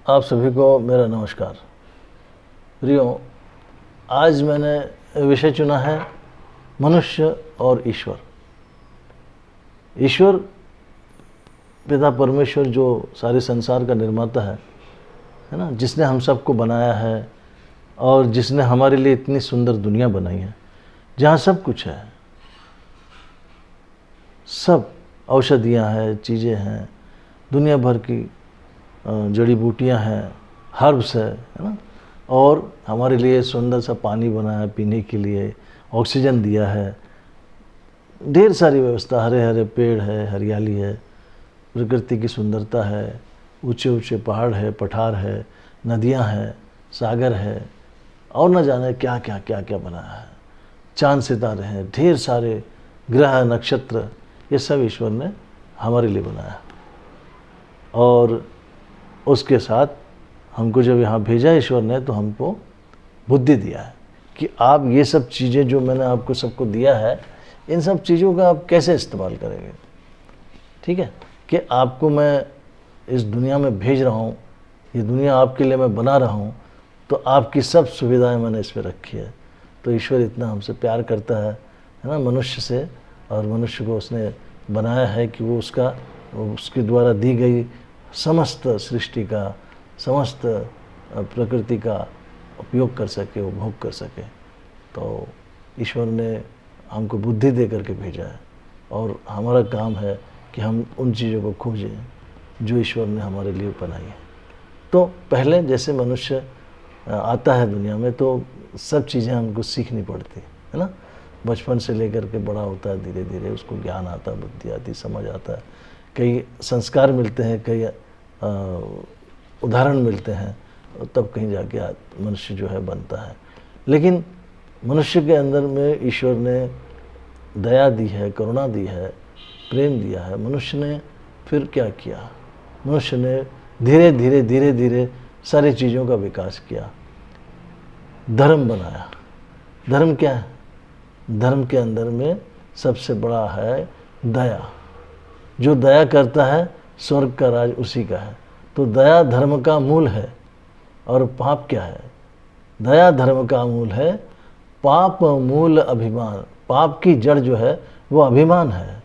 आप सभी को मेरा नमस्कार। प्रियो, आज मैंने विषय चुना है मनुष्य और ईश्वर। ईश्वर पिता परमेश्वर जो सारे संसार का निर्माता है ना, जिसने हम सबको बनाया है और जिसने हमारे लिए इतनी सुंदर दुनिया बनाई है जहाँ सब कुछ है, सब औषधियाँ हैं, चीज़ें हैं, दुनिया भर की जड़ी बूटियाँ हैं, हर्ब्स है ना, और हमारे लिए सुंदर सा पानी बनाया है पीने के लिए, ऑक्सीजन दिया है, ढेर सारी व्यवस्था, हरे हरे पेड़ है, हरियाली है, प्रकृति की सुंदरता है, ऊंचे ऊंचे पहाड़ है, पठार है, नदियाँ हैं, सागर है, और न जाने क्या क्या क्या क्या बनाया है, चांद सितारे हैं, ढेर सारे ग्रह नक्षत्र, ये सब ईश्वर ने हमारे लिए बनाया। और उसके साथ हमको जब यहाँ भेजा ईश्वर ने, तो हमको बुद्धि दिया है कि आप ये सब चीज़ें जो मैंने आपको सबको दिया है, इन सब चीज़ों का आप कैसे इस्तेमाल करेंगे। ठीक है, कि आपको मैं इस दुनिया में भेज रहा हूँ, ये दुनिया आपके लिए मैं बना रहा हूँ, तो आपकी सब सुविधाएं मैंने इसमें रखी है। तो ईश्वर इतना हमसे प्यार करता है ना, मनुष्य से, और मनुष्य को उसने बनाया है कि वो उसके द्वारा दी गई समस्त सृष्टि का, समस्त प्रकृति का उपयोग कर सके, उपभोग कर सके। तो ईश्वर ने हमको बुद्धि दे करके भेजा है, और हमारा काम है कि हम उन चीज़ों को खोजें जो ईश्वर ने हमारे लिए बनाई है। तो पहले जैसे मनुष्य आता है दुनिया में, तो सब चीज़ें हमको सीखनी पड़ती है ना। बचपन से लेकर के बड़ा होता है, धीरे धीरे उसको ज्ञान आता है, बुद्धि आती, समझ आता है, कई संस्कार मिलते हैं, कई उदाहरण मिलते हैं, तब कहीं जाके मनुष्य जो है बनता है। लेकिन मनुष्य के अंदर में ईश्वर ने दया दी है, करुणा दी है, प्रेम दिया है। मनुष्य ने फिर क्या किया, मनुष्य ने धीरे धीरे धीरे धीरे सारी चीज़ों का विकास किया, धर्म बनाया। धर्म क्या है? धर्म के अंदर में सबसे बड़ा है दया। जो दया करता है, स्वर्ग का राज उसी का है। तो दया धर्म का मूल है। और पाप क्या है? दया धर्म का मूल है, पाप मूल अभिमान। पाप की जड़ जो है वो अभिमान है।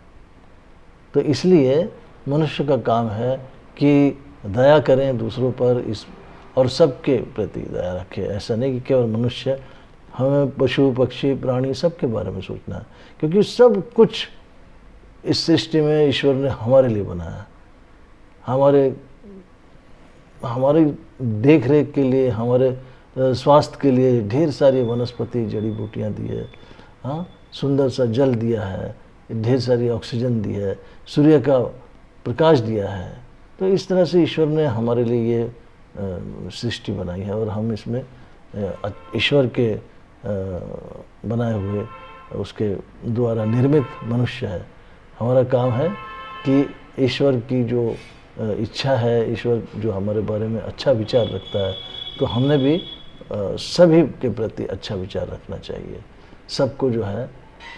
तो इसलिए मनुष्य का काम है कि दया करें दूसरों पर, और सबके प्रति दया रखें। ऐसा नहीं कि केवल मनुष्य, हमें पशु पक्षी प्राणी सबके बारे में सोचना है, क्योंकि सब कुछ इस सृष्टि में ईश्वर ने हमारे लिए बनाया। हमारे देख रेख के लिए, हमारे स्वास्थ्य के लिए ढेर सारी वनस्पति जड़ी बूटियाँ दी है, हाँ, सुंदर सा जल दिया है, ढेर सारी ऑक्सीजन दी है, सूर्य का प्रकाश दिया है। तो इस तरह से ईश्वर ने हमारे लिए ये सृष्टि बनाई है, और हम इसमें ईश्वर के बनाए हुए, उसके द्वारा निर्मित मनुष्य है। हमारा काम है कि ईश्वर की जो इच्छा है, ईश्वर जो हमारे बारे में अच्छा विचार रखता है, तो हमने भी सभी के प्रति अच्छा विचार रखना चाहिए। सबको जो है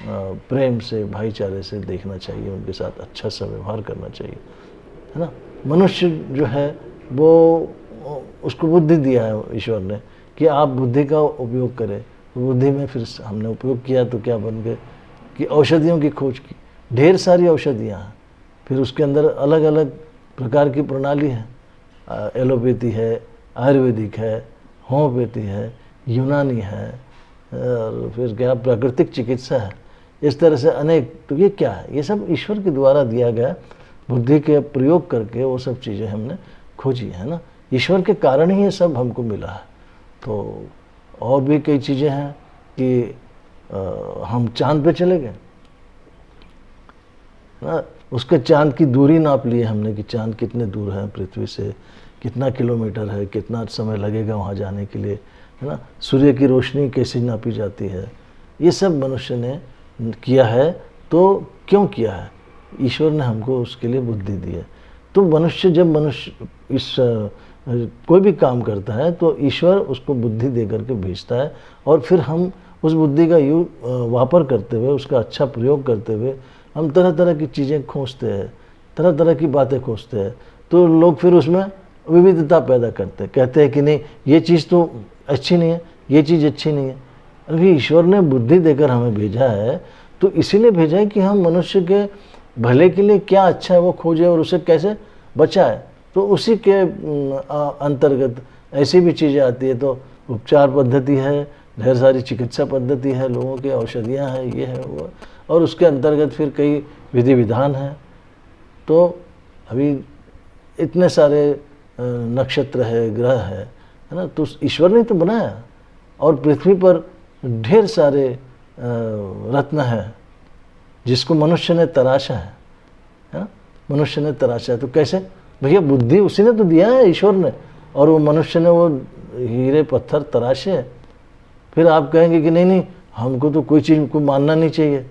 प्रेम से, भाईचारे से देखना चाहिए, उनके साथ अच्छा सा व्यवहार करना चाहिए, है ना। मनुष्य जो है वो, उसको बुद्धि दिया है ईश्वर ने कि आप बुद्धि का उपयोग करें। तो बुद्धि में फिर हमने उपयोग किया तो क्या बन गए कि औषधियों की खोज की, ढेर सारी औषधियाँ हैं। फिर उसके अंदर अलग अलग प्रकार की प्रणाली है, एलोपैथी है, आयुर्वेदिक है, होम्योपैथी है, यूनानी है, और फिर क्या प्राकृतिक चिकित्सा है। इस तरह से अनेक। तो ये क्या है? ये सब ईश्वर के द्वारा दिया गया, बुद्धि के प्रयोग करके वो सब चीज़ें हमने खोजी है ना। ईश्वर के कारण ही ये सब हमको मिला है। तो और भी कई चीज़ें हैं कि हम चांद पे चले गए ना, उसके चांद की दूरी नाप ली हमने कि चांद कितने दूर है पृथ्वी से, कितना किलोमीटर है, कितना समय लगेगा वहाँ जाने के लिए, है ना। सूर्य की रोशनी कैसे नापी जाती है, ये सब मनुष्य ने किया है। तो क्यों किया है? ईश्वर ने हमको उसके लिए बुद्धि दी है। तो जब मनुष्य इस कोई भी काम करता है, तो ईश्वर उसको बुद्धि दे करके भेजता है, और फिर हम उस बुद्धि का वापर करते हुए, उसका अच्छा प्रयोग करते हुए हम तरह तरह की चीज़ें खोजते हैं, तरह तरह की बातें खोजते हैं। तो लोग फिर उसमें विविधता पैदा करते हैं, कहते हैं कि नहीं ये चीज़ तो अच्छी नहीं है, ये चीज़ अच्छी नहीं है। अभी ईश्वर ने बुद्धि देकर हमें भेजा है, तो इसीलिए भेजा है कि हम मनुष्य के भले के लिए क्या अच्छा है वो खोजें और उसे कैसे बचाए। तो उसी के अंतर्गत ऐसी भी चीज़ें आती है। तो उपचार पद्धति है, ढेर सारी चिकित्सा पद्धति है, लोगों की औषधियाँ हैं, ये है वो, और उसके अंतर्गत फिर कई विधि विधान हैं। तो अभी इतने सारे नक्षत्र है, ग्रह है ना, तो ईश्वर ने तो बनाया। और पृथ्वी पर ढेर सारे रत्न है जिसको मनुष्य ने तराशा है ना, मनुष्य ने तराशा है। तो कैसे भैया, बुद्धि उसी ने तो दिया है ईश्वर ने, और वो मनुष्य ने वो हीरे पत्थर तराशे हैं। फिर आप कहेंगे कि नहीं नहीं हमको तो कोई चीज़ को मानना नहीं चाहिए,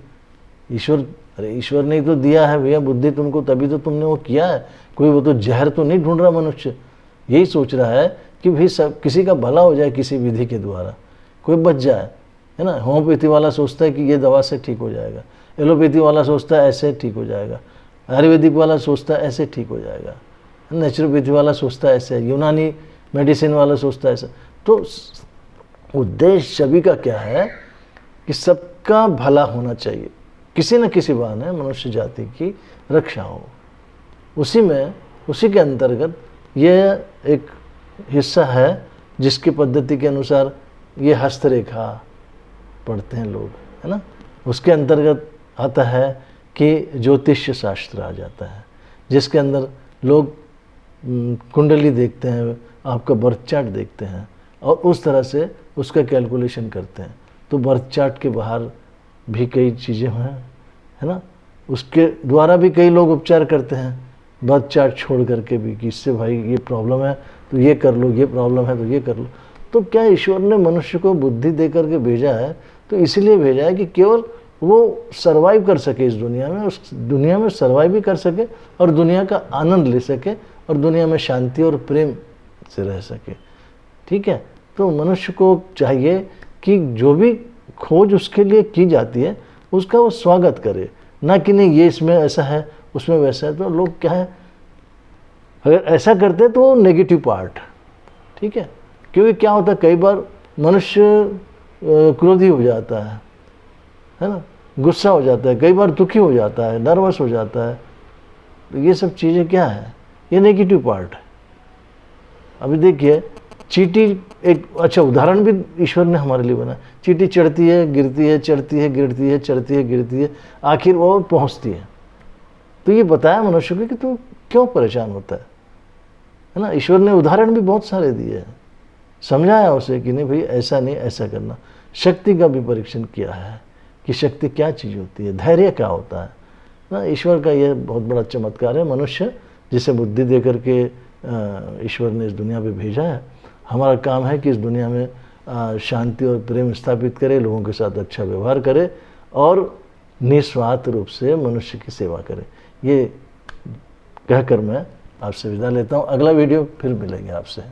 ईश्वर, अरे ईश्वर ने तो दिया है भैया बुद्धि तुमको, तभी तो तुमने वो किया है। कोई वो तो जहर तो नहीं ढूंढ रहा, मनुष्य यही सोच रहा है कि भाई सब किसी का भला हो जाए, किसी विधि के द्वारा कोई बच जाए, है ना। होम्योपैथी वाला सोचता है कि ये दवा से ठीक हो जाएगा, एलोपैथी वाला सोचता है ऐसे ठीक हो जाएगा, आयुर्वेदिक वाला सोचता है ऐसे ठीक हो जाएगा, नेचुरोपैथी वाला सोचता है ऐसे, यूनानी मेडिसिन वाला सोचता है ऐसे। तो उद्देश्य सभी का क्या है कि सबका भला होना चाहिए, किसी न किसी बहाने मनुष्य जाति की रक्षा हो। उसी के अंतर्गत ये एक हिस्सा है जिसकी पद्धति के अनुसार ये हस्तरेखा पढ़ते हैं लोग, है ना। उसके अंतर्गत आता है कि ज्योतिष शास्त्र आ जाता है, जिसके अंदर लोग कुंडली देखते हैं, आपका बर्थ चार्ट देखते हैं और उस तरह से उसका कैलकुलेशन करते हैं। तो बर्थ चार्ट के बाहर भी कई चीज़ें हैं, है ना, उसके द्वारा भी कई लोग उपचार करते हैं, बर्थ चार्ट छोड़ करके भी कि इससे भाई ये प्रॉब्लम है तो ये कर लो, ये प्रॉब्लम है तो ये कर लो। तो क्या ईश्वर ने मनुष्य को बुद्धि दे करके भेजा है, तो इसलिए भेजा है कि केवल वो सर्वाइव कर सके इस दुनिया में, उस दुनिया में सर्वाइव भी कर सके और दुनिया का आनंद ले सके और दुनिया में शांति और प्रेम से रह सके। ठीक है, तो मनुष्य को चाहिए कि जो भी खोज उसके लिए की जाती है उसका वो स्वागत करे, ना कि नहीं ये इसमें ऐसा है उसमें वैसा है। तो लोग क्या है, अगर ऐसा करते हैं तो वो नेगेटिव पार्ट, ठीक है। क्योंकि क्या होता है, कई बार मनुष्य क्रोधी हो जाता है ना, गुस्सा हो जाता है, कई बार दुखी हो जाता है, नर्वस हो जाता है। तो ये सब चीज़ें क्या है, ये नेगेटिव पार्ट है। अभी देखिए चींटी एक अच्छा उदाहरण भी ईश्वर ने हमारे लिए बनाया। चींटी चढ़ती है, गिरती है, चढ़ती है, गिरती है, चढ़ती है, गिरती है, आखिर वो पहुंचती है। तो ये बताया मनुष्य को कि तू क्यों परेशान होता है ना। ईश्वर ने उदाहरण भी बहुत सारे दिए हैं, समझाया उसे कि नहीं भाई ऐसा नहीं, ऐसा करना। शक्ति का भी परीक्षण किया है कि शक्ति क्या चीज़ होती है, धैर्य क्या होता है ना। ईश्वर का ये बहुत बड़ा चमत्कार है, मनुष्य जिसे बुद्धि दे करके ईश्वर ने इस दुनिया पे भेजा है। हमारा काम है कि इस दुनिया में शांति और प्रेम स्थापित करे, लोगों के साथ अच्छा व्यवहार करे और निस्वार्थ रूप से मनुष्य की सेवा करे। ये कहकर मैं आपसे विदा लेता हूँ। अगला वीडियो फिर मिलेंगे आपसे।